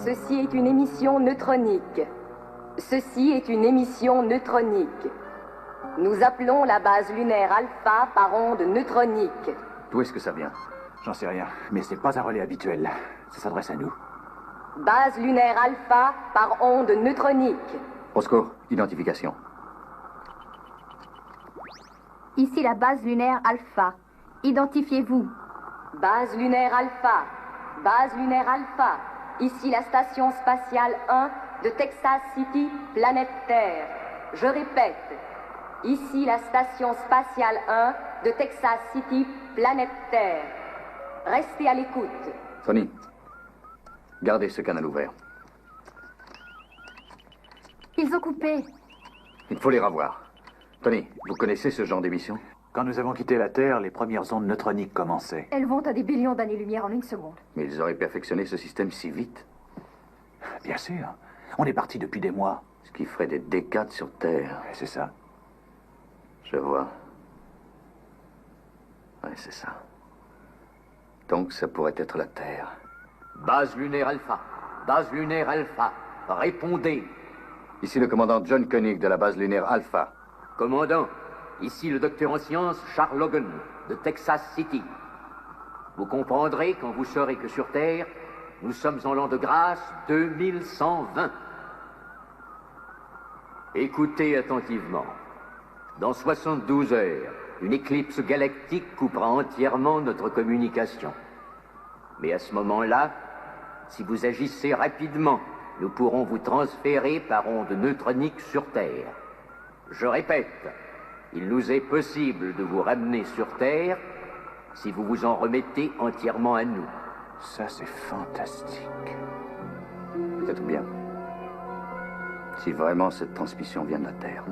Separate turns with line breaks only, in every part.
Ceci est une émission neutronique. Ceci est une émission neutronique. Nous appelons la base lunaire alpha par onde neutronique.
D'où est-ce que ça vient?
J'en sais rien, mais c'est pas un relais habituel. Ça s'adresse à nous.
Base lunaire alpha par onde neutronique.
Roscoe, identification.
Ici la base lunaire Alpha. Identifiez-vous.
Base lunaire alpha. Base lunaire alpha. Ici la station spatiale 1 de Texas City, planète Terre. Je répète. Ici la station spatiale 1 de Texas City, planète Terre. Restez à l'écoute.
Tony, gardez ce canal ouvert.
Ils ont coupé.
Il faut les revoir. Tony, vous connaissez ce genre d'émission?
Quand nous avons quitté la Terre, les premières ondes neutroniques commençaient.
Elles vont à des billions d'années-lumière en une seconde.
Mais ils auraient perfectionné ce système si vite.
Bien sûr. On est parti depuis des mois.
Ce qui ferait des décades sur Terre.
C'est ça.
Je vois. Ouais, c'est ça. Donc, ça pourrait être la Terre.
Base lunaire Alpha. Base lunaire Alpha. Répondez.
Ici le commandant John Koenig de la base lunaire Alpha.
Commandant, ici le docteur en sciences Charles Logan, de Texas City. Vous comprendrez quand vous saurez que sur Terre, nous sommes en l'an de grâce 2120. Écoutez attentivement. Dans 72 heures, une éclipse galactique coupera entièrement notre communication. Mais à ce moment-là, si vous agissez rapidement, nous pourrons vous transférer par onde neutronique sur Terre. Je répète, il nous est possible de vous ramener sur Terre si vous vous en remettez entièrement à nous.
Ça, c'est fantastique.
Peut-être bien. Si vraiment cette transmission vient de la Terre.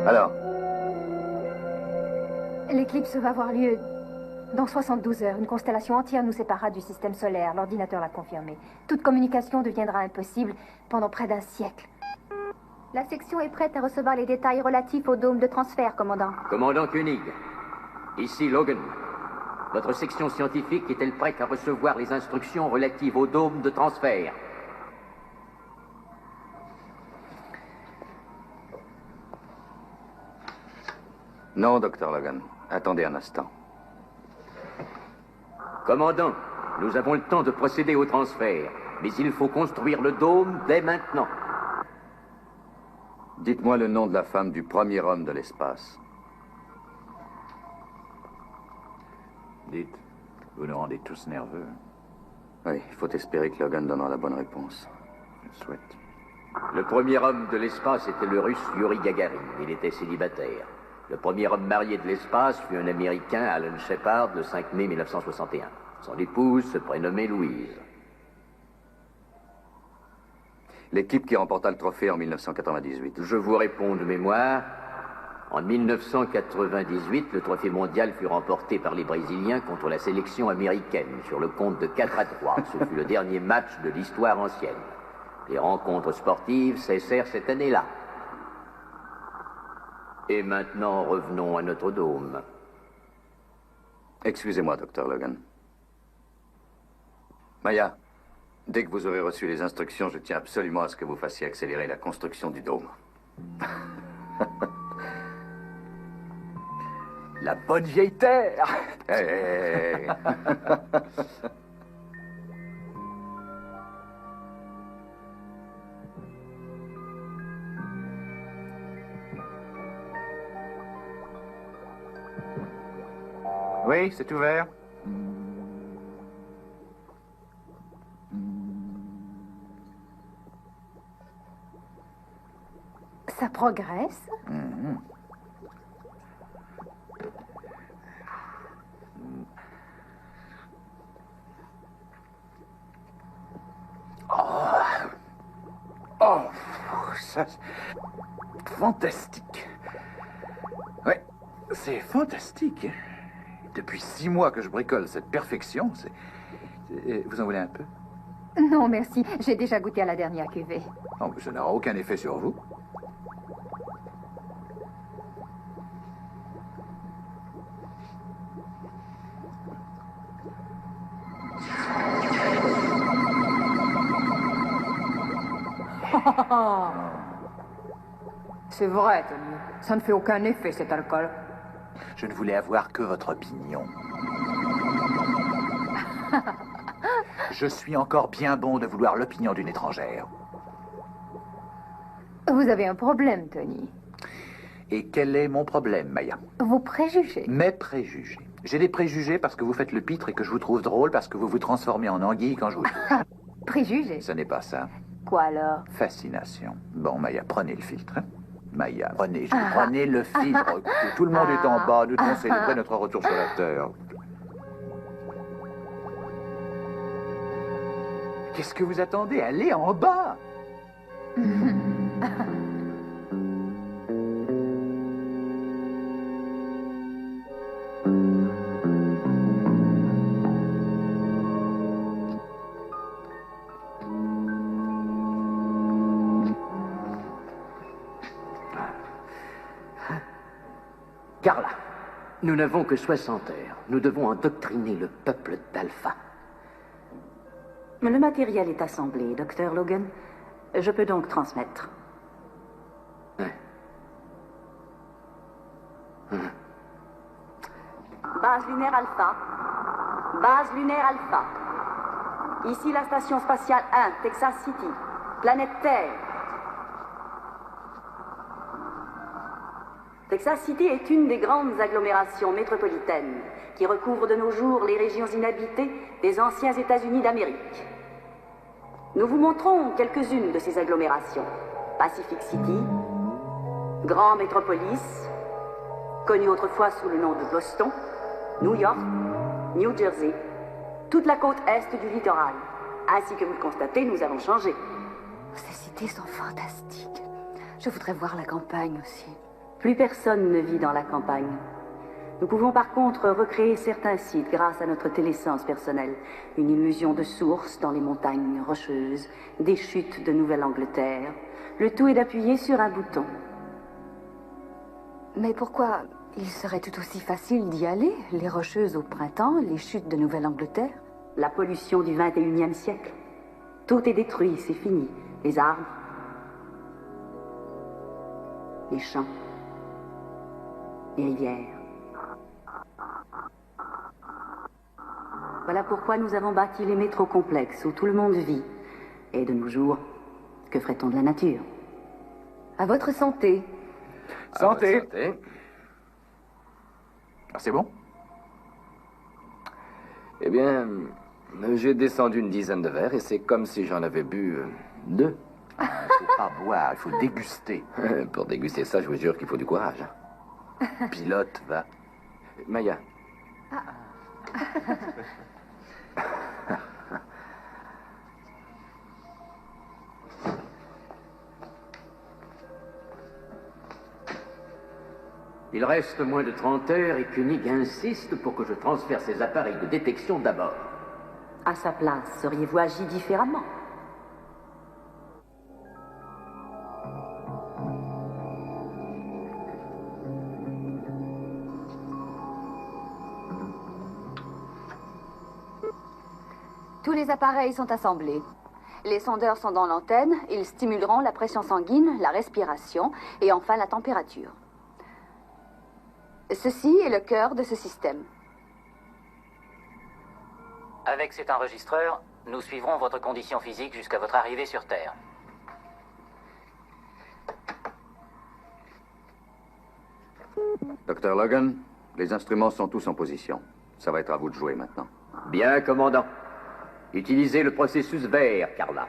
Alors,
L'éclipse va avoir lieu dans 72 heures. Une constellation entière nous séparera du système solaire. L'ordinateur l'a confirmé. Toute communication deviendra impossible pendant près d'un siècle. La section est prête à recevoir les détails relatifs au dôme de transfert, commandant.
Commandant Koenig, ici Logan. Votre section scientifique est-elle prête à recevoir les instructions relatives au dôme de transfert?
non, Dr. Logan. Attendez un instant.
Commandant, nous avons le temps de procéder au transfert, mais il faut construire le dôme dès maintenant.
Dites-moi le nom de la femme du premier homme de l'espace.
Dites, vous nous rendez tous nerveux.
Oui, il faut espérer que Logan donnera la bonne réponse.
Je le souhaite.
Le premier homme de l'espace était le russe Yuri Gagarin. Il était célibataire. Le premier homme marié de l'espace fut un Américain, Alan Shepard, le 5 mai 1961. Son épouse se prénommait Louise.
L'équipe qui remporta le trophée en 1998.
Je vous réponds de mémoire. En 1998, le trophée mondial fut remporté par les Brésiliens contre la sélection américaine sur le compte de 4-3. Ce fut le dernier match de l'histoire ancienne. Les rencontres sportives cessèrent cette année-là. Et maintenant, revenons à notre dôme.
Excusez-moi, Dr. Logan. Maya, dès que vous aurez reçu les instructions, je tiens absolument à ce que vous fassiez accélérer la construction du dôme.
La bonne vieille Terre!
Hey, hey, hey.
Oui, c'est ouvert.
Ça progresse.
ça... Fantastique. Ouais, c'est fantastique. Depuis 6 mois que je bricole cette perfection, Vous en voulez un peu?
Non, merci. J'ai déjà goûté à la dernière cuvée.
Non, mais ça n'aura aucun effet sur vous.
C'est vrai, Tony. Ça ne fait aucun effet, cet alcool.
Je ne voulais avoir que votre opinion. Je suis encore bien bon de vouloir l'opinion d'une étrangère.
Vous avez un problème, Tony.
Et quel est mon problème, Maya?
Vos préjugés.
Mes préjugés. J'ai des préjugés parce que vous faites le pitre et que je vous trouve drôle parce que vous vous transformez en anguille quand je vous...
Préjugés?
Ce n'est pas ça.
Quoi alors?
Fascination. Bon, Maya, prenez le filtre. Hein? Maya, prenez le filtre. Écoutez, tout le monde est en bas. Nous devons célébrer notre retour sur la Terre. Qu'est-ce que vous attendez? Allez en bas!
Carla, nous n'avons que 60 heures. Nous devons endoctriner le peuple d'Alpha.
Le matériel est assemblé, Dr. Logan. Je peux donc transmettre. Base lunaire Alpha. Base lunaire Alpha. Ici la station spatiale 1, Texas City. Planète Terre. Texas City est une des grandes agglomérations métropolitaines qui recouvre de nos jours les régions inhabitées des anciens États-Unis d'Amérique. Nous vous montrons quelques-unes de ces agglomérations. Pacific City, Grand Métropolis, connu autrefois sous le nom de Boston, New York, New Jersey, toute la côte est du littoral. Ainsi que vous le constatez, nous avons changé.
Ces cités sont fantastiques. Je voudrais voir la campagne aussi.
Plus personne ne vit dans la campagne. Nous pouvons par contre recréer certains sites grâce à notre téléscience personnelle. Une illusion de source dans les montagnes rocheuses, des chutes de Nouvelle-Angleterre. Le tout est d'appuyer sur un bouton.
Mais pourquoi il serait tout aussi facile d'y aller? Les rocheuses au printemps, les chutes de Nouvelle-Angleterre?
La pollution du 21e siècle. Tout est détruit, c'est fini. Les arbres, les champs, les rivières. Voilà pourquoi nous avons bâti les métros complexes où tout le monde vit. Et de nos jours, que ferait-on de la nature?
À votre santé.
Santé.
Santé.
Ah, c'est bon?
Eh bien, j'ai descendu une dizaine de verres et c'est comme si j'en avais bu 2.
Il faut pas boire, il faut déguster.
Pour déguster ça, je vous jure qu'il faut du courage.
Pilote, va.
Maya.
Il reste moins de 30 heures et Koenig insiste pour que je transfère ces appareils de détection d'abord.
À sa place, seriez-vous agi différemment?
Tous les appareils sont assemblés. Les sondeurs sont dans l'antenne. Ils stimuleront la pression sanguine, la respiration et enfin la température. Ceci est le cœur de ce système.
Avec cet enregistreur, nous suivrons votre condition physique jusqu'à votre arrivée sur Terre.
Dr. Logan, les instruments sont tous en position. Ça va être à vous de jouer maintenant.
Bien, commandant. Utilisez le processus vert, Carla.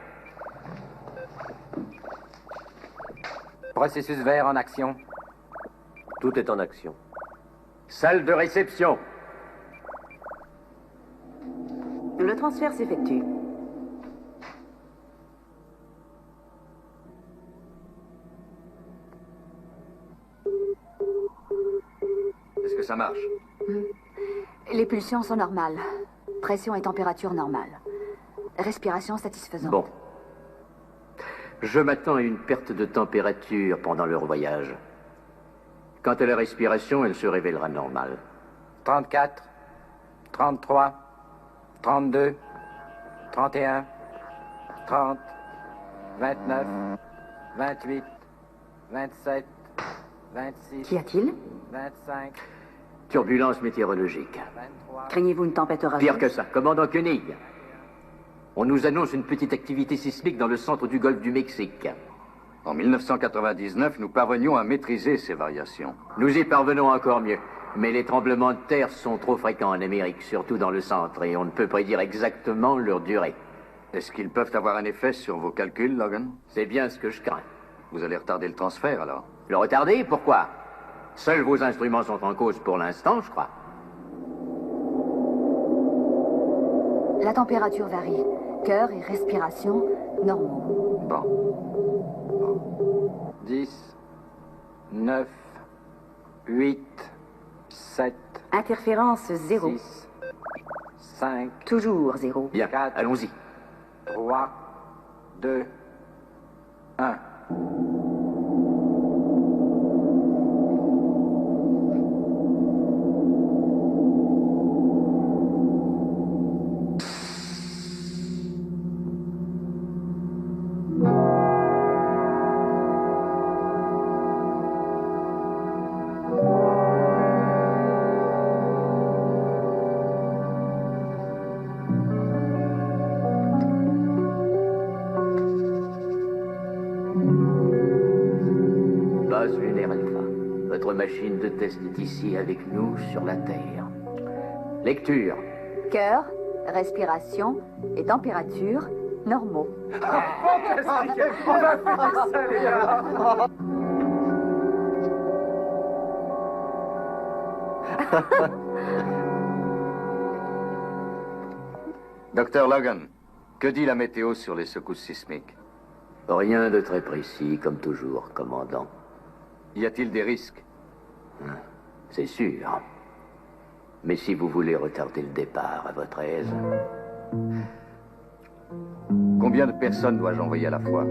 Processus vert en action.
Tout est en action.
Salle de réception.
Le transfert s'effectue.
ça marche.
Les pulsions sont normales. Pression et température normales. Respiration satisfaisante.
Bon. Je m'attends à une perte de température pendant leur voyage. Quant à la respiration, elle se révélera normale.
34, 33, 32, 31, 30, 29, 28, 27, 26...
Qu'y a-t-il?
25,
Turbulence météorologique.
23...
Craignez-vous une tempête orageuse?
Pire que ça. Commandant Koenig, on nous annonce une petite activité sismique dans le centre du golfe du Mexique.
En 1999, nous parvenions à maîtriser ces variations.
Nous y parvenons encore mieux. Mais les tremblements de terre sont trop fréquents en Amérique, surtout dans le centre, et on ne peut prédire exactement leur durée.
Est-ce qu'ils peuvent avoir un effet sur vos calculs, Logan?
C'est bien ce que je crains.
Vous allez retarder le transfert, alors?
Le retarder? Pourquoi? Seuls vos instruments sont en cause pour l'instant, je crois.
La température varie. Cœur et respiration normaux.
Bon.
10, 9, 8, 7,
Interférence 0.
6, 5,
Toujours 0.
Bien,
4,
allons-y.
3, 2, 1.
Base lunaire Alpha. Votre machine de test est ici avec nous sur la Terre. Lecture.
Cœur, respiration et température normaux.
Docteur Logan, que dit la météo sur les secousses sismiques?
Rien de très précis, comme toujours, commandant.
Y a-t-il des risques?
C'est sûr. Mais si vous voulez retarder le départ à votre aise...
Combien de personnes dois-je envoyer à la fois?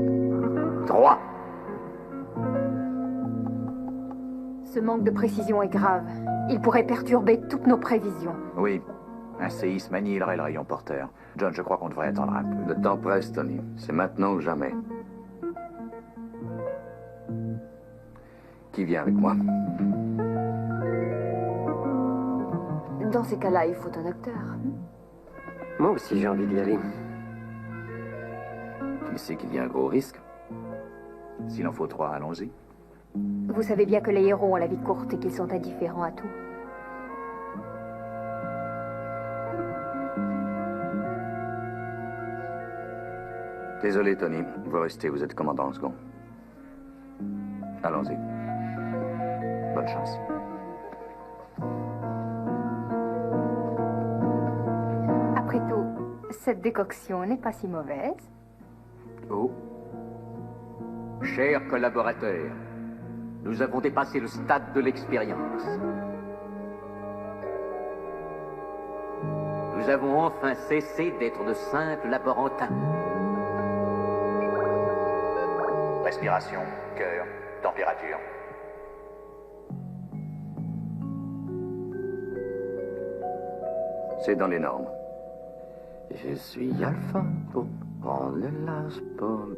3.
Ce manque de précision est grave. Il pourrait perturber toutes nos prévisions.
Oui. Un séisme annihilerait le rayon porteur. John, je crois qu'on devrait attendre un peu.
Le temps presse, Tony. C'est maintenant ou jamais. Qui vient avec moi?
Dans ces cas-là, il faut un docteur.
Moi aussi, j'ai envie d'y aller.
Tu sais qu'il y a un gros risque. S'il en faut 3, allons-y.
Vous savez bien que les héros ont la vie courte et qu'ils sont indifférents à tout.
Désolé, Tony. Vous restez, vous êtes commandant en second. Allons-y. Bonne chance.
Après tout, cette décoction n'est pas si mauvaise.
Oh. Chers collaborateurs, nous avons dépassé le stade de l'expérience. Nous avons enfin cessé d'être de simples laborantins.
Respiration, cœur, température.
C'est dans les normes.
Je suis Alpha pour prendre le large pomme.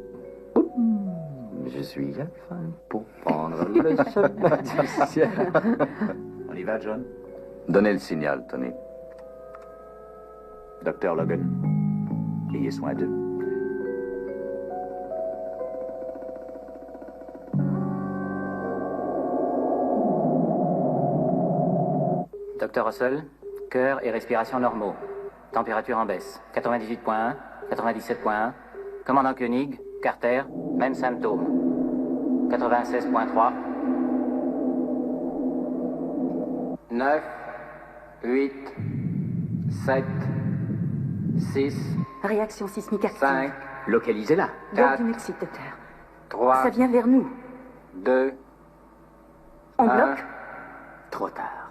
Je suis Alpha pour prendre le chemin du ciel.
On y va, John?
Donnez le signal, Tony.
Docteur Logan, ayez soin d'eux.
Docteur Russell, cœur et respiration normaux. Température en baisse. 98.1, 97.1. Commandant Koenig, Carter, même symptômes. 96.3.
9, 8, 7, 6,
Réaction sismique active.
5,
Localisez-la.
Golfe du Mexique, docteur.
3,
Ça vient vers nous.
2,
On
Un.
bloque?
Trop tard.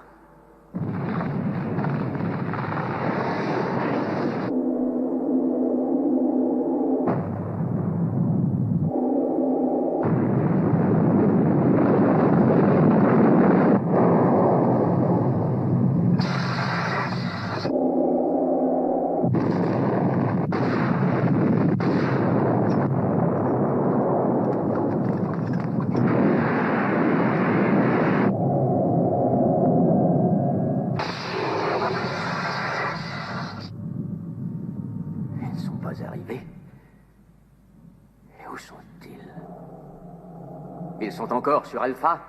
sont encore sur Alpha?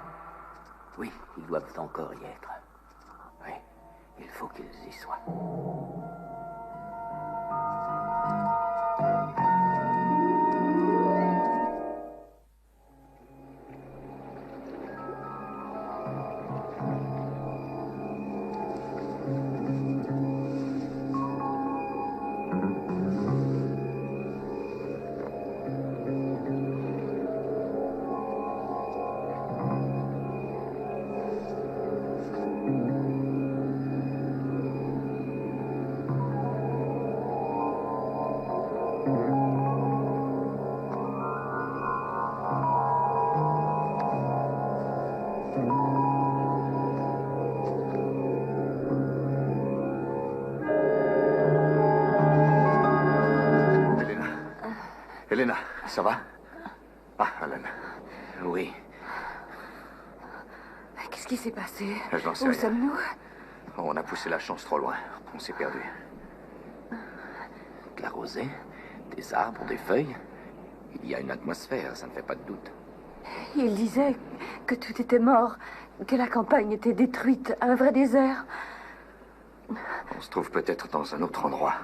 Oui, ils doivent encore y être. Oui, il faut qu'ils y soient.
Elena, ça va? Ah, Alan.
Oui.
Qu'est-ce qui s'est passé?
Je n'en sais
Où
rien.
sommes-nous?
On a poussé la chance trop loin. On s'est perdu.
De la rosée, des arbres, des feuilles. Il y a une atmosphère, ça ne fait pas de doute.
Il disait que tout était mort, que la campagne était détruite, un vrai désert.
On se trouve peut-être dans un autre endroit.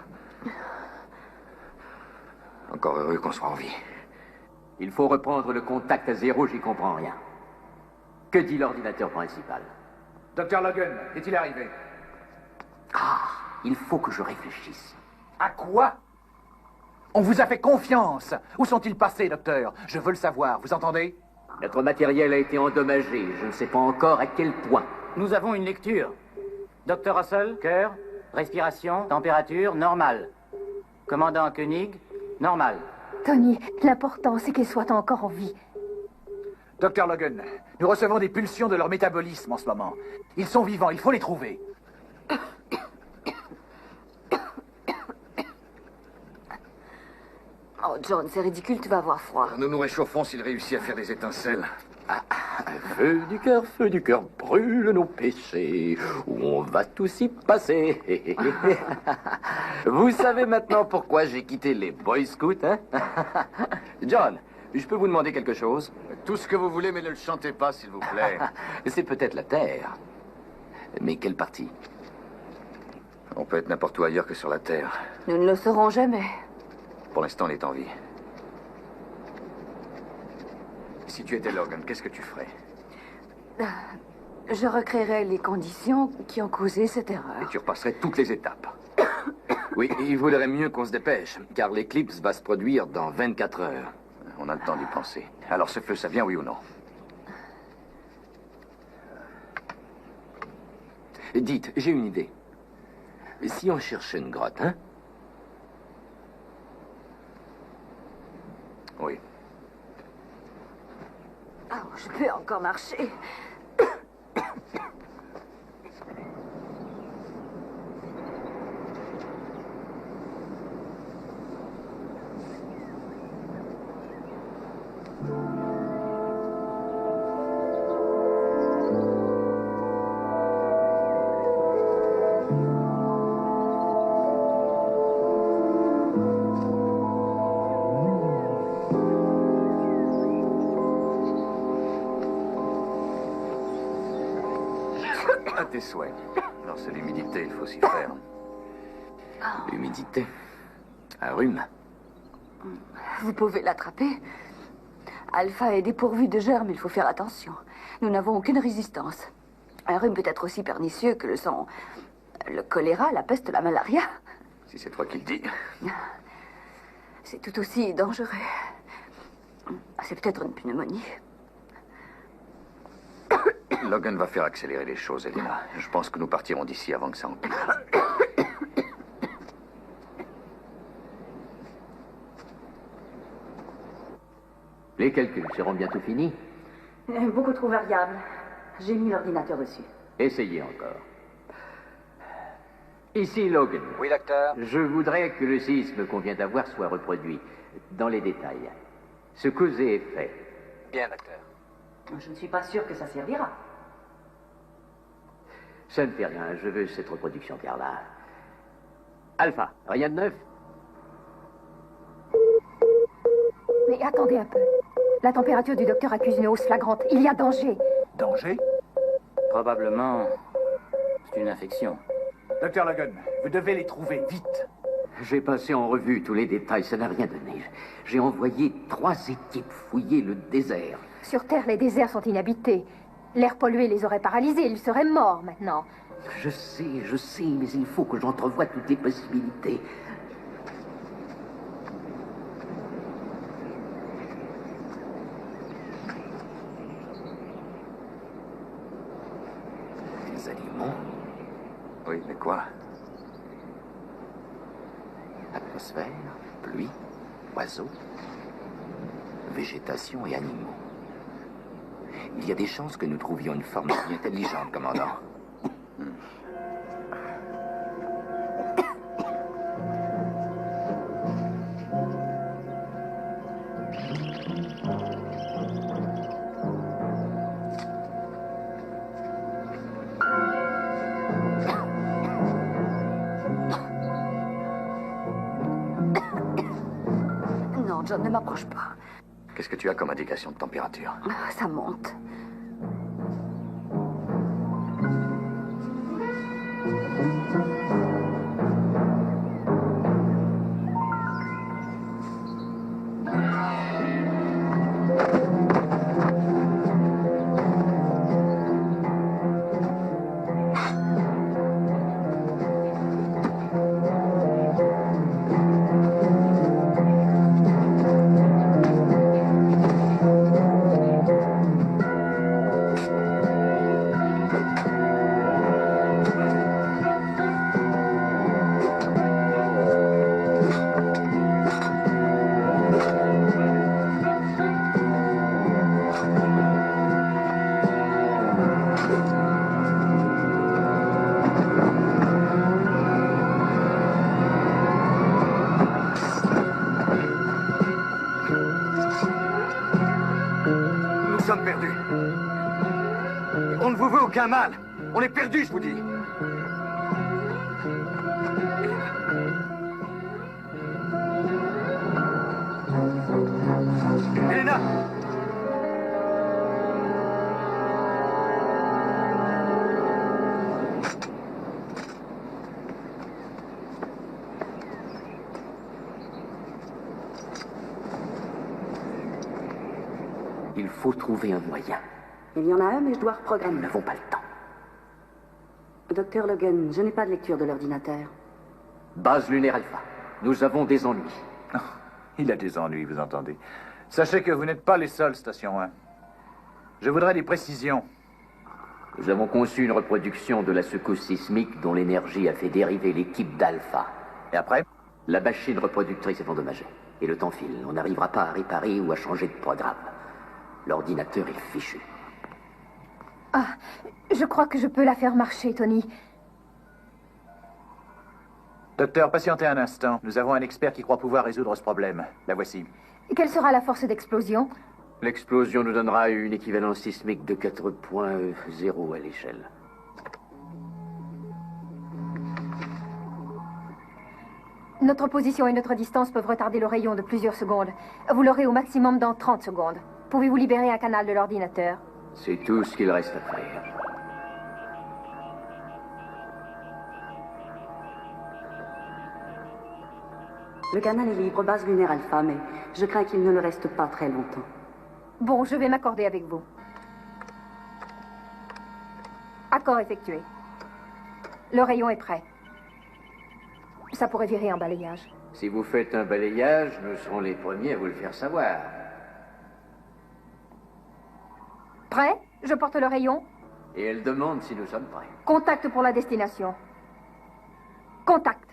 Encore heureux qu'on soit en vie.
Il faut reprendre le contact à zéro, j'y comprends rien. Que dit l'ordinateur principal?
Dr. Logan, qu'est-il arrivé?
Ah, il faut que je réfléchisse.
À quoi? On vous a fait confiance. Où sont-ils passés, docteur? Je veux le savoir, vous entendez?
Notre matériel a été endommagé. Je ne sais pas encore à quel point.
Nous avons une lecture. Docteur Russell, cœur, respiration, température, normale. Commandant Koenig, normal.
Tony, l'important, c'est qu'ils soient encore en vie.
Dr. Logan, nous recevons des pulsions de leur métabolisme en ce moment. Ils sont vivants, il faut les trouver.
Oh, John, c'est ridicule, tu vas avoir froid.
Nous nous réchauffons s'il réussit à faire des étincelles.
Feu du cœur brûle nos péchés, où on va tous y passer. Vous savez maintenant pourquoi j'ai quitté les Boy Scouts, hein? John, je peux vous demander quelque chose?
Tout ce que vous voulez, mais ne le chantez pas, s'il vous plaît.
C'est peut-être la Terre. Mais quelle partie?
On peut être n'importe où ailleurs que sur la Terre.
Nous ne le saurons jamais.
Pour l'instant, on est en vie. Si tu étais Logan, qu'est-ce que tu ferais?
Je recréerai les conditions qui ont causé cette
Et
erreur.
tu repasserais toutes les étapes.
Oui, il vaudrait mieux qu'on se dépêche, car l'éclipse va se produire dans 24 heures.
On a le temps d'y penser. Alors ce feu, ça vient, oui ou non?
Dites, j'ai une idée. Si on cherchait une grotte, hein?
Oui.
Oh, je peux encore marcher.
À tes souhaits. Alors c'est l'humidité, il faut s'y faire.
L'humidité. Un rhume.
Vous pouvez l'attraper. Alpha est dépourvu de germes, il faut faire attention. Nous n'avons aucune résistance. Un rhume peut être aussi pernicieux que le sang, le choléra, la peste, la malaria.
Si c'est toi qui le dis.
C'est tout aussi dangereux. C'est peut-être une pneumonie.
Logan va faire accélérer les choses, Elena. Je pense que nous partirons d'ici avant que ça empire.
Les calculs seront bientôt finis.
Beaucoup trop variable. J'ai mis l'ordinateur dessus.
Essayez encore. Ici Logan.
Oui, docteur.
Je voudrais que le séisme qu'on vient d'avoir soit reproduit dans les détails. Ce causé est fait.
Bien, docteur.
Je ne suis pas sûr que ça servira.
Ça ne fait rien, je veux cette reproduction, Carla. Alpha, rien de neuf?
Mais attendez un peu. La température du docteur accuse une hausse flagrante. Il y a danger.
Danger?
Probablement, c'est une infection.
Docteur Logan, vous devez les trouver, vite.
J'ai passé en revue tous les détails, ça n'a rien donné. J'ai envoyé 3 équipes fouiller le désert.
Sur Terre, les déserts sont inhabités. L'air pollué les aurait paralysés. Ils seraient morts maintenant.
Je sais, mais il faut que j'entrevoie toutes les possibilités. Des aliments?
Oui, mais quoi?
Atmosphère, pluie, oiseaux, végétation et animaux. Il y a des chances que nous trouvions une forme de vie intelligente, commandant.
Non, John, ne m'approche pas.
Qu'est-ce que tu as comme indication de température?
Ça monte.
Nous sommes perdus. On ne vous veut aucun mal. On est perdus, je vous dis. Elena!
Il faut trouver un moyen.
Il y en a un, mais je dois
Nous
reprogrammer.
n'avons pas le temps.
Docteur Logan, je n'ai pas de lecture de l'ordinateur.
Base lunaire alpha. Nous avons des ennuis.
Oh, il a des ennuis, vous entendez. Sachez que vous n'êtes pas les seuls, Station 1. Je voudrais des précisions.
Nous avons conçu une reproduction de la secousse sismique dont l'énergie a fait dériver l'équipe d'Alpha.
Et après?
La machine reproductrice est endommagée. Et le temps file. On n'arrivera pas à réparer ou à changer de programme. L'ordinateur est fichu.
Ah, je crois que je peux la faire marcher, Tony.
Docteur, patientez un instant. Nous avons un expert qui croit pouvoir résoudre ce problème. La voici.
Quelle sera la force d'explosion?
L'explosion nous donnera une équivalence sismique de 4.0 à l'échelle.
Notre position et notre distance peuvent retarder le rayon de plusieurs secondes. Vous l'aurez au maximum dans 30 secondes. Pouvez-vous libérer un canal de l'ordinateur?
C'est tout ce qu'il reste à faire.
Le canal est libre, base lunaire alpha, mais je crains qu'il ne le reste pas très longtemps.
Bon, je vais m'accorder avec vous. Accord effectué. Le rayon est prêt. Ça pourrait virer un balayage.
Si vous faites un balayage, nous serons les premiers à vous le faire savoir.
Prêt? Je porte le rayon.
Et elle demande si nous sommes prêts.
Contact pour la destination. Contact.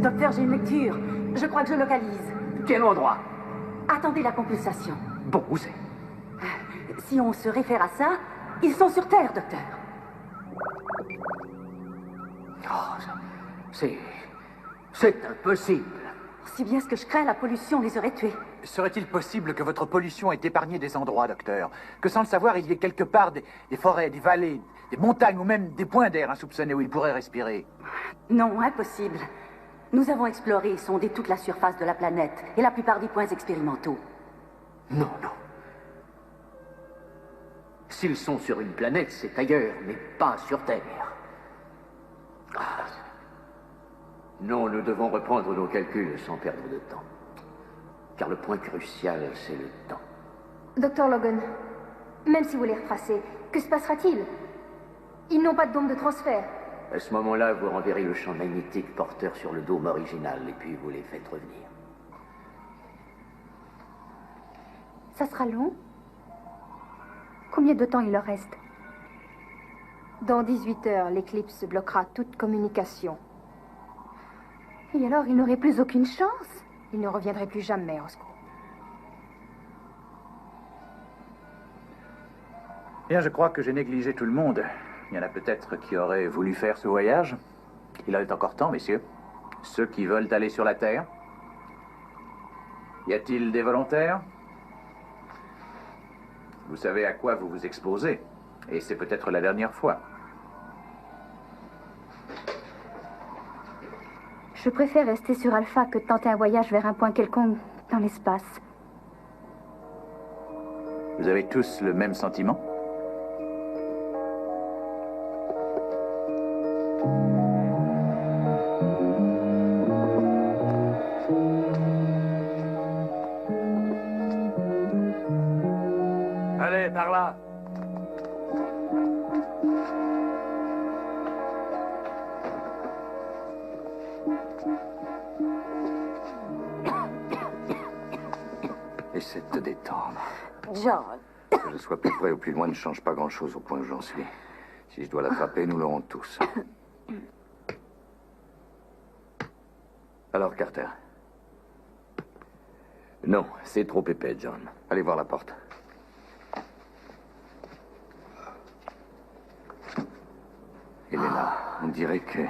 Docteur, j'ai une lecture. Je crois que je localise.
Quel endroit?
Attendez la compulsation.
Bon, où c'est?
Si on se réfère à ça, ils sont sur Terre, docteur.
Oh, c'est impossible.
Si bien ce que je crains, la pollution les aurait tués.
Serait-il possible que votre pollution ait épargné des endroits, docteur? Que sans le savoir, il y ait quelque part des forêts, des vallées, des montagnes ou même des points d'air insoupçonnés où ils pourraient respirer?
Non, impossible. Nous avons exploré et sondé toute la surface de la planète et la plupart des points expérimentaux.
Non, non. S'ils sont sur une planète, c'est ailleurs, mais pas sur Terre. Ah. Non, nous devons reprendre nos calculs sans perdre de temps. Car le point crucial, c'est le temps.
Docteur Logan, même si vous les retracez, que se passera-t-il? Ils n'ont pas de dôme de transfert.
À ce moment-là, vous renverrez le champ magnétique porteur sur le dôme original et puis vous les faites revenir.
Ça sera long? Combien de temps il leur reste? Dans 18 heures, l'éclipse bloquera toute communication. Et alors, ils n'auraient plus aucune chance? Ils ne reviendraient plus jamais, Roscoe.
Bien, je crois que j'ai négligé tout le monde. Il y en a peut-être qui auraient voulu faire ce voyage. Il en est encore temps, messieurs. Ceux qui veulent aller sur la Terre. Y a-t-il des volontaires? Vous savez à quoi vous vous exposez. Et c'est peut-être la dernière fois.
Je préfère rester sur Alpha que de tenter un voyage vers un point quelconque dans l'espace.
Vous avez tous le même sentiment?
Allez, par là.
Essaie de te détendre.
John.
Que je sois plus près ou plus loin ne change pas grand-chose au point où j'en suis. Si je dois l'attraper, nous l'aurons tous. Alors, Carter?
Non, c'est trop épais, John.
Allez voir la porte. Elena, on dirait que...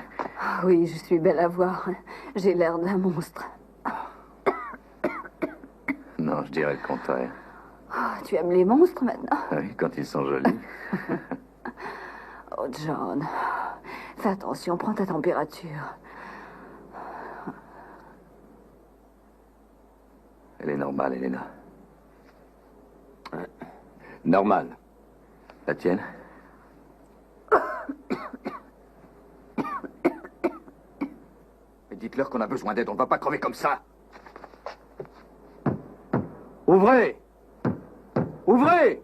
Oui, je suis belle à voir. J'ai l'air d'un monstre.
Non, je dirais le contraire.
Oh, tu aimes les monstres maintenant?
Oui, quand ils sont jolis.
Oh, John. Fais attention, prends ta température.
Elle est normale, Elena.
Normal.
La tienne? Mais dites-leur qu'on a besoin d'aide, on ne va pas crever comme ça.
Ouvrez! Ouvrez!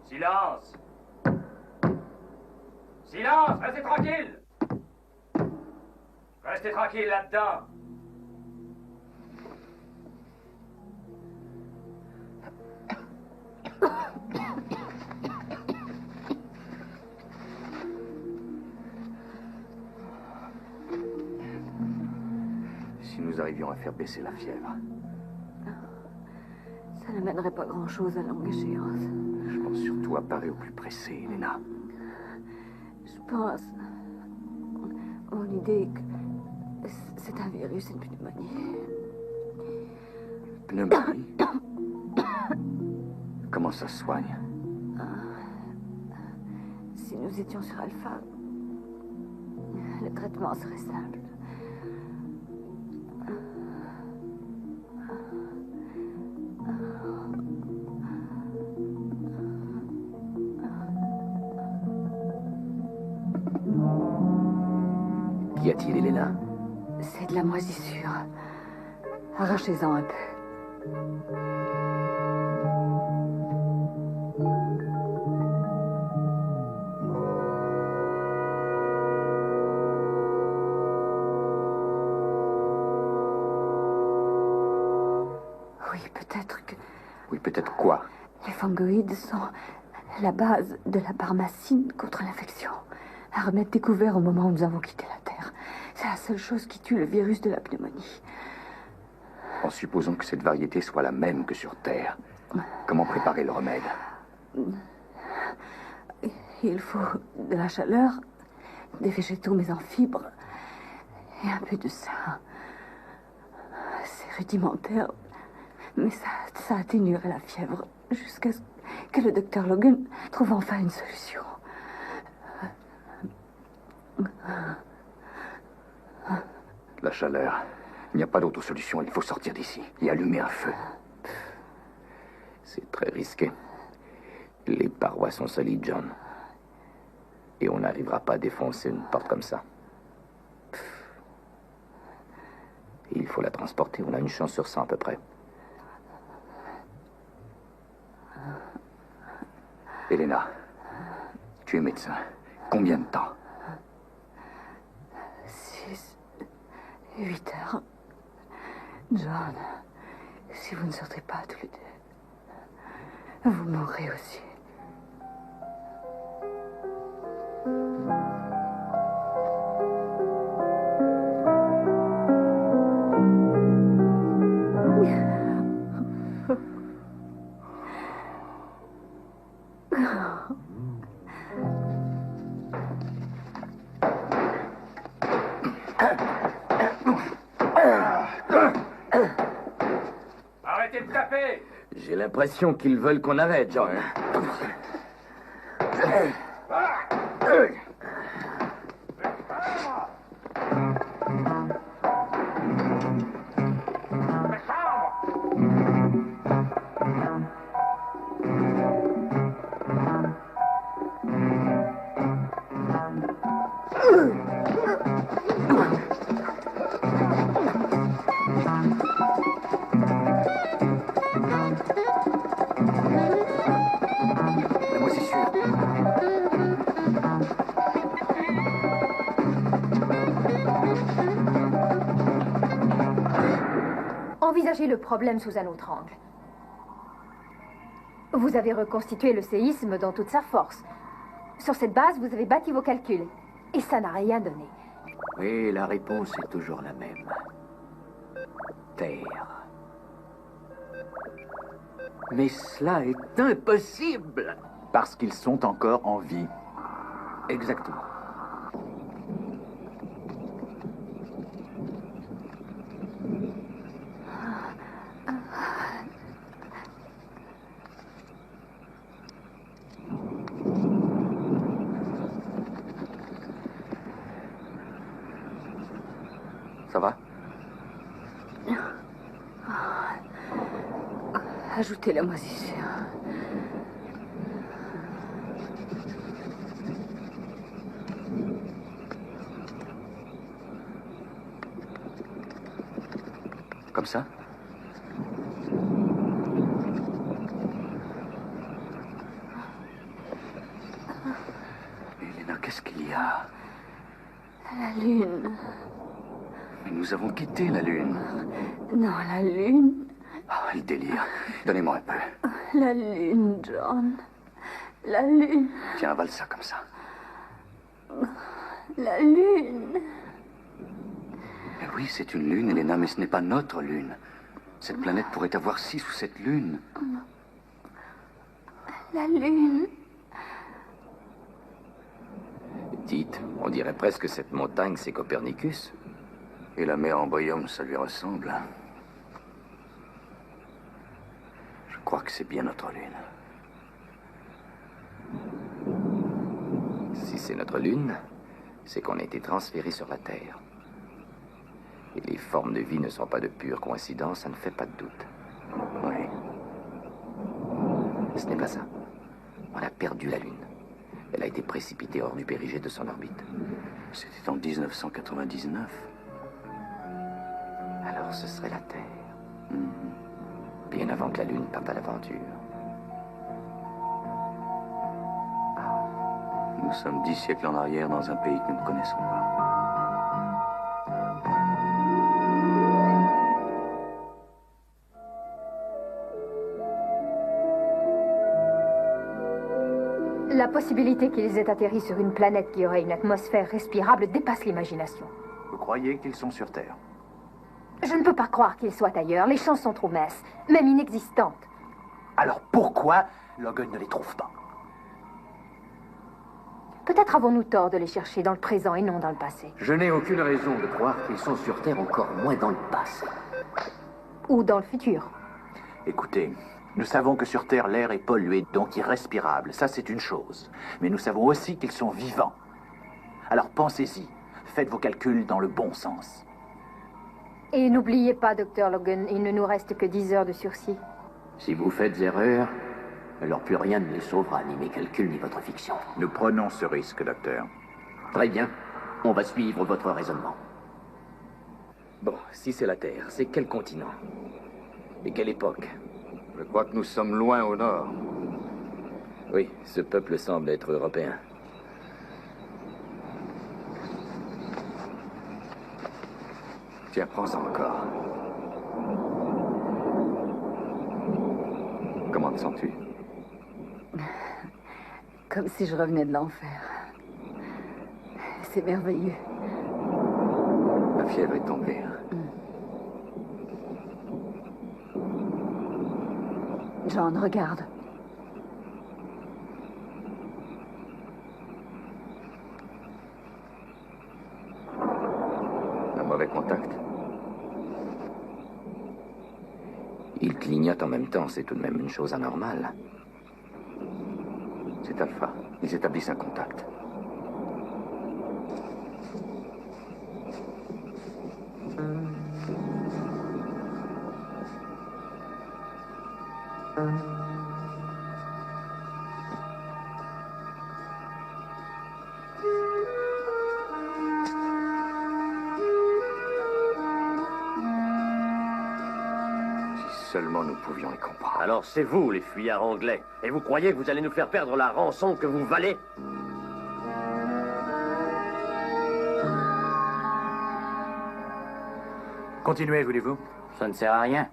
Silence. Silence, restez tranquille. Restez tranquille là-dedans.
Si nous arrivions à faire baisser la fièvre.
Ça n'amènerait pas grand-chose à longue échéance.
Je pense surtout à parer au plus pressé, Elena.
Je pense... Mon idée que c'est un virus, une pneumonie.
Pneumonie? Comment ça se soigne?
Si nous étions sur Alpha, le traitement serait simple.
Qu'y a-t-il, Elena?
C'est de la moisissure. Arrachez-en un peu. Oui, peut-être que...
Oui, peut-être quoi?
Les fungoïdes sont la base de la barmacine contre l'infection. Un remède découvert au moment où nous avons quitté la Terre. C'est la seule chose qui tue le virus de la pneumonie.
En supposant que cette variété soit la même que sur Terre, comment préparer le remède?
Il faut de la chaleur, des végétaux mais en fibres, et un peu de sang. C'est rudimentaire, mais ça atténuerait la fièvre jusqu'à ce que le docteur Logan trouve enfin une solution.
La chaleur. Il n'y a pas d'autre solution. Il faut sortir d'ici et allumer un feu.
C'est très risqué. Les parois sont solides, John. Et on n'arrivera pas à défoncer une porte comme ça. Il faut la transporter. On a une chance sur 100 à peu près.
Elena, tu es médecin. Combien de temps?
6, 8 heures. John, si vous ne sortez pas tous les deux, vous mourrez aussi.
Arrêtez de taper!
J'ai l'impression qu'ils veulent qu'on arrête, John.
La moisissure.
Envisagez le problème sous un autre angle. Vous avez reconstitué le séisme dans toute sa force. Sur cette base, vous avez bâti vos calculs. Et ça n'a rien donné.
Oui, la réponse est toujours la même. Terre. Mais cela est impossible!
Parce qu'ils sont encore en vie.
Exactement.
Ça va?
Ajoutez la moisissure.
Comme ça? Elena, qu'est-ce qu'il y a?
La lune.
Mais nous avons quitté la Lune.
Non, la lune.
Ah, le délire. Donnez-moi un peu.
La lune, John. La lune.
Tiens, avale ça comme ça.
La lune.
Mais oui, c'est une lune, Elena, mais ce n'est pas notre lune. Cette planète pourrait avoir 6 ou 7 lunes.
La lune.
Dites, on dirait presque que cette montagne, c'est Copernicus.
Et la mer en Boyum, ça lui ressemble. Je crois que c'est bien notre lune.
Si c'est notre lune, c'est qu'on a été transféré sur la Terre. Et les formes de vie ne sont pas de pure coïncidence, ça ne fait pas de doute.
Oui.
Ce n'est pas ça. On a perdu la Lune. Elle a été précipitée hors du périgée de son orbite.
C'était en 1999.
Alors ce serait la Terre. Bien avant que la Lune parte à l'aventure.
Nous sommes 10 siècles en arrière dans un pays que nous ne connaissons pas.
La possibilité qu'ils aient atterri sur une planète qui aurait une atmosphère respirable dépasse l'imagination.
Vous croyez qu'ils sont sur Terre?
Je ne peux pas croire qu'ils soient ailleurs. Les chances sont trop minces, même inexistantes.
Alors pourquoi Logan ne les trouve pas?
Peut-être avons-nous tort de les chercher dans le présent et non dans le passé.
Je n'ai aucune raison de croire qu'ils sont sur Terre, encore moins dans le passé.
Ou dans le futur.
Écoutez, nous savons que sur Terre, l'air est pollué, donc irrespirable. Ça, c'est une chose. Mais nous savons aussi qu'ils sont vivants. Alors pensez-y. Faites vos calculs dans le bon sens.
Et n'oubliez pas, Dr. Logan, il ne nous reste que 10 heures de sursis.
Si vous faites erreur, alors plus rien ne les sauvera, ni mes calculs, ni votre fiction.
Nous prenons ce risque, docteur.
Très bien. On va suivre votre raisonnement.
Bon, si c'est la Terre, c'est quel continent? Et quelle époque?
Je crois que nous sommes loin au nord.
Oui, ce peuple semble être européen.
Tiens, prends-en encore. Comment te sens-tu?
Comme si je revenais de l'enfer. C'est merveilleux.
La fièvre est tombée.
John, regarde.
Un mauvais contact.
Ils clignotent en même temps, c'est tout de même une chose anormale.
C'est Alpha. Ils établissent un contact. Si seulement nous pouvions les comprendre.
Alors c'est vous, les fuyards anglais. Et vous croyez que vous allez nous faire perdre la rançon que vous valez?
Continuez, voulez-vous?
Ça ne sert à rien.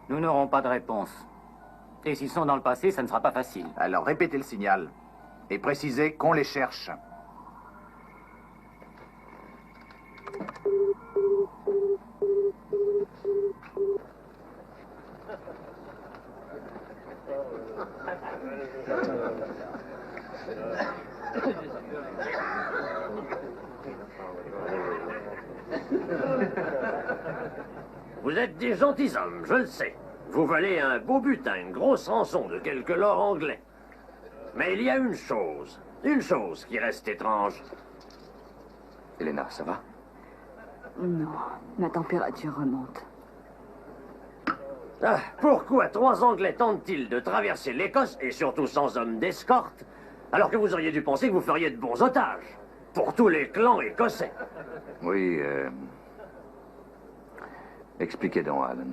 Nous n'aurons pas de réponse. Et s'ils sont dans le passé, ça ne sera pas facile.
Alors répétez le signal. Et précisez qu'on les cherche.
Vous êtes des gentilshommes, je le sais. Vous valez un beau butin, une grosse rançon de quelques lords anglais. Mais il y a une chose qui reste étrange.
Elena, ça va?
Non, ma température remonte.
Ah, pourquoi 3 Anglais tentent-ils de traverser l'Écosse, et surtout sans homme d'escorte, alors que vous auriez dû penser que vous feriez de bons otages, pour tous les clans écossais?
Oui, expliquez donc, Alan.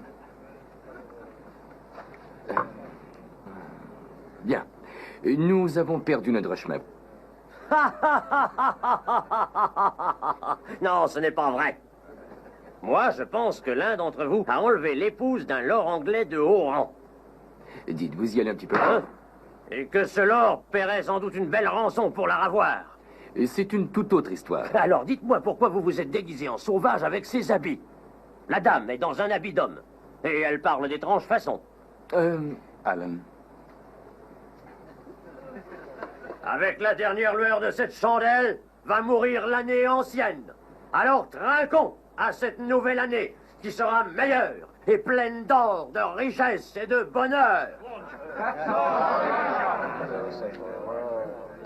Bien. Nous avons perdu notre chemin.
Non, ce n'est pas vrai. Moi, je pense que l'un d'entre vous a enlevé l'épouse d'un lord anglais de haut rang.
Dites, vous y allez un petit peu.
Hein? Et que ce lord paierait sans doute une belle rançon pour la ravoir.
C'est une toute autre histoire.
Alors, dites-moi pourquoi vous vous êtes déguisé en sauvage avec ses habits. La dame est dans un habit d'homme. Et elle parle d'étranges façons.
Alan.
Avec la dernière lueur de cette chandelle, va mourir l'année ancienne. Alors trinquons à cette nouvelle année, qui sera meilleure et pleine d'or, de richesse et de bonheur.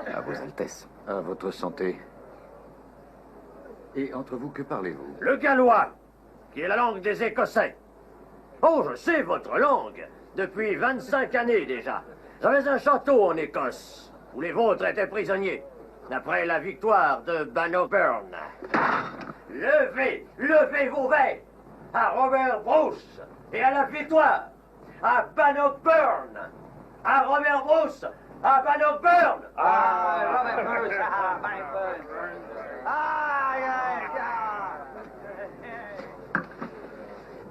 À vos Altesses. À votre santé. Et entre vous, que parlez-vous?
Le gallois, qui est la langue des Écossais. Oh, je sais votre langue, depuis 25 années déjà. J'avais un château en Écosse, où les vôtres étaient prisonniers, après la victoire de Bannockburn. Levez vos verres à Robert Bruce et à la victoire, à Bannockburn, à Robert Bruce, à Bannockburn.
Robert Bruce, Bannockburn.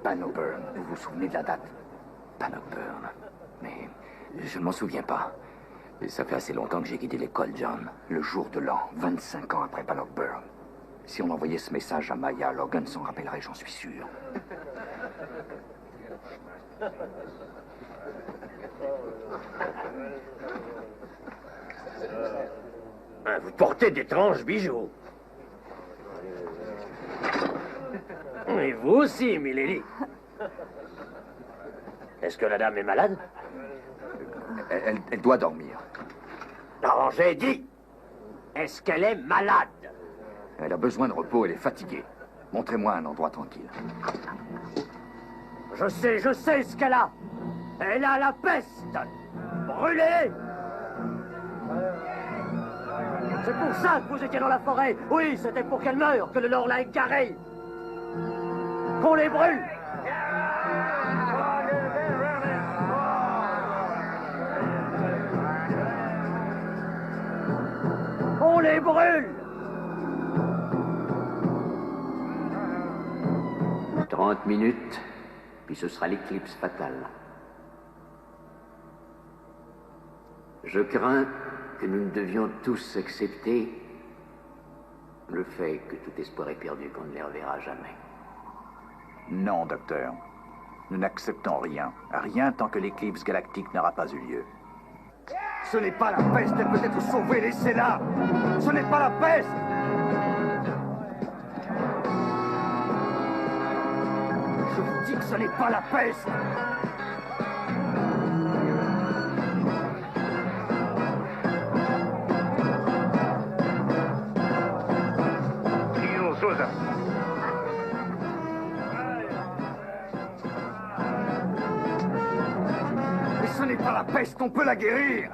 Bannockburn, vous vous souvenez de la date? Bannockburn. Mais je ne m'en souviens pas. Ça fait assez longtemps que j'ai quitté l'école, John.
Le jour de l'an, 25 ans après Bannockburn. Si on envoyait ce message à Maya, Logan s'en rappellerait, j'en suis sûr.
Vous portez d'étranges bijoux. Et vous aussi, Milady. Est-ce que la dame est malade?
Elle doit dormir.
Non, j'ai dit. Est-ce qu'elle est malade?
Elle a besoin de repos, elle est fatiguée. Montrez-moi un endroit tranquille.
Je sais ce qu'elle a. Elle a la peste. Brûlée. C'est pour ça que vous étiez dans la forêt. Oui, c'était pour qu'elle meure que le Lord l'a égarée. Qu'on les brûle. On les brûle.
30 minutes, puis ce sera l'éclipse fatale. Je crains que nous ne devions tous accepter le fait que tout espoir est perdu, qu'on ne les reverra jamais.
Non, docteur. Nous n'acceptons rien. Rien tant que l'éclipse galactique n'aura pas eu lieu.
Ce n'est pas la peste, elle peut être sauvée, laissez-la. Ce n'est pas la peste. Je vous dis que ce n'est pas la peste. Mais ce n'est pas la peste, on peut la guérir.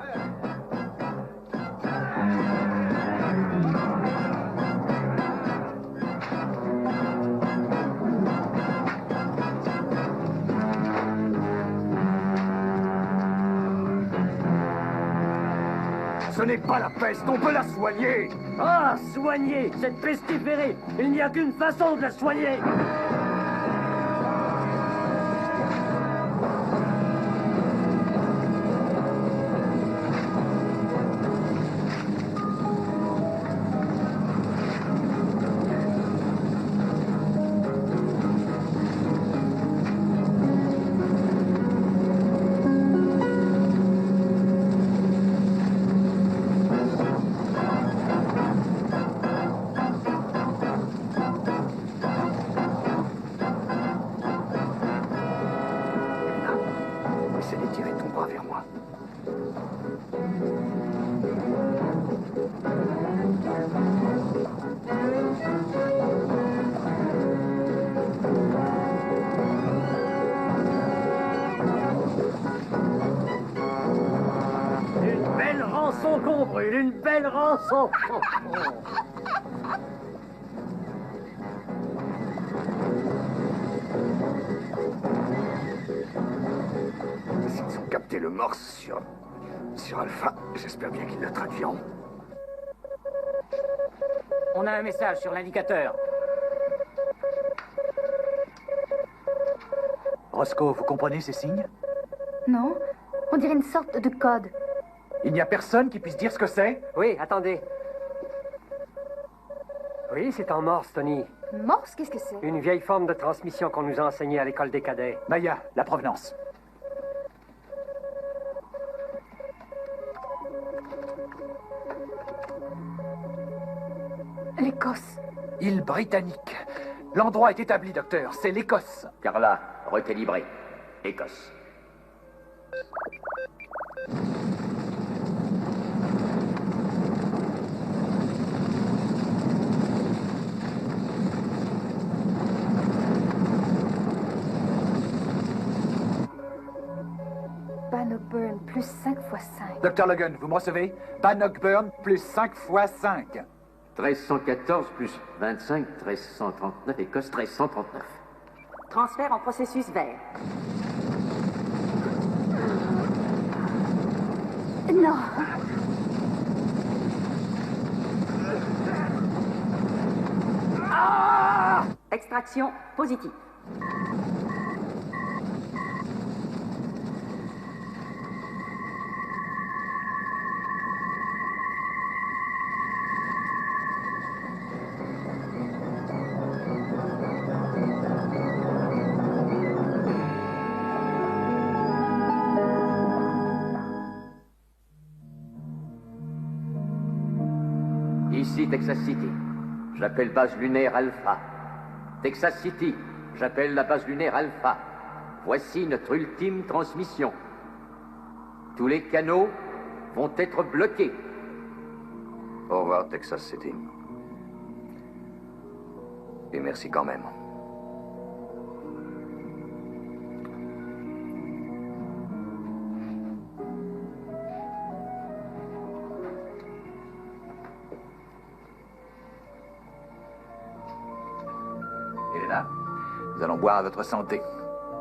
Ce n'est pas la peste, on peut la soigner.
Ah, soigner, cette pestiférée. Il n'y a qu'une façon de la soigner.
Essaie d'étirer ton bras vers moi.
Une belle rançon qu'on brûle, une belle rançon.
S'ils ont capté le morse sur Alpha, j'espère bien qu'ils le traduiront.
On a un message sur l'indicateur.
Roscoe, vous comprenez ces signes?
Non, on dirait une sorte de code.
Il n'y a personne qui puisse dire ce que c'est?
Oui, attendez. Oui, c'est en morse, Tony.
Morse, qu'est-ce que c'est?
Une vieille forme de transmission qu'on nous a enseignée à l'école des cadets.
Maya, la provenance.
L'Écosse.
Île britannique. L'endroit est établi, docteur. C'est l'Écosse.
Carla, recalibré. Écosse.
Bannockburn, plus 5 x 5.
Docteur Logan, vous me recevez? Bannockburn, plus 5 x 5.
1314 plus 25, 1339, Écosse, 1339.
Transfert en processus vert.
Non.
Extraction positive.
Ici, Texas City. J'appelle base lunaire Alpha. Texas City, J'appelle la base lunaire Alpha. Voici notre ultime transmission. Tous les canaux vont être bloqués.
Au revoir, Texas City. Et merci quand même.
Elena, nous allons boire à votre santé.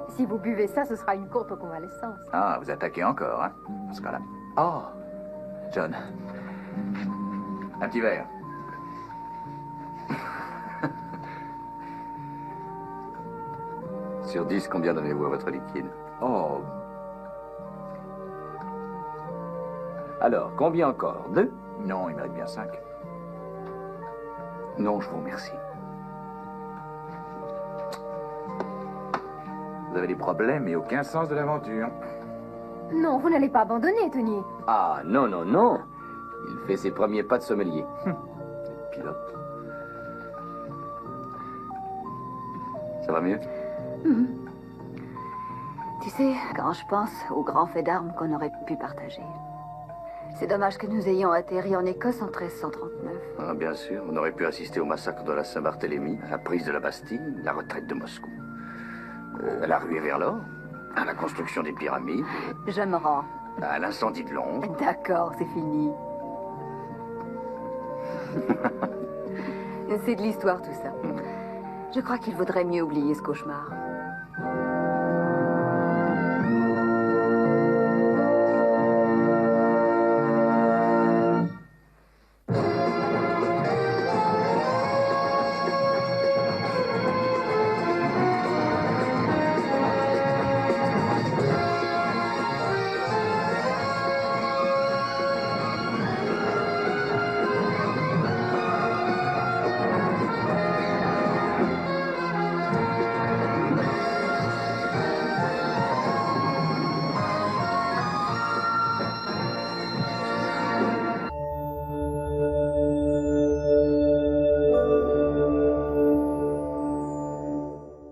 Si vous buvez ça, ce sera une courte convalescence.
Ah, vous attaquez encore, hein, dans ce cas-là. Oh, John. Un petit verre.
Sur 10, combien donnez-vous à votre liquide?
Oh. Alors, combien encore? 2?
Non, il mérite bien 5.
Non, je vous remercie.
Vous avez des problèmes et aucun sens de l'aventure.
Non, vous n'allez pas abandonner, Tony.
Ah, non, non, non. Il fait ses premiers pas de sommelier.
Pilote. Ça va mieux?
Tu sais, quand je pense aux grands faits d'armes qu'on aurait pu partager, c'est dommage que nous ayons atterri en Écosse en 1339.
Ah, bien sûr, on aurait pu assister au massacre de la Saint-Barthélemy, à la prise de la Bastille, la retraite de Moscou, à la ruée vers l'or, à la construction des pyramides,
Je me rends.
à l'incendie de Londres.
D'accord, c'est fini. C'est de l'histoire tout ça. Je crois qu'il vaudrait mieux oublier ce cauchemar.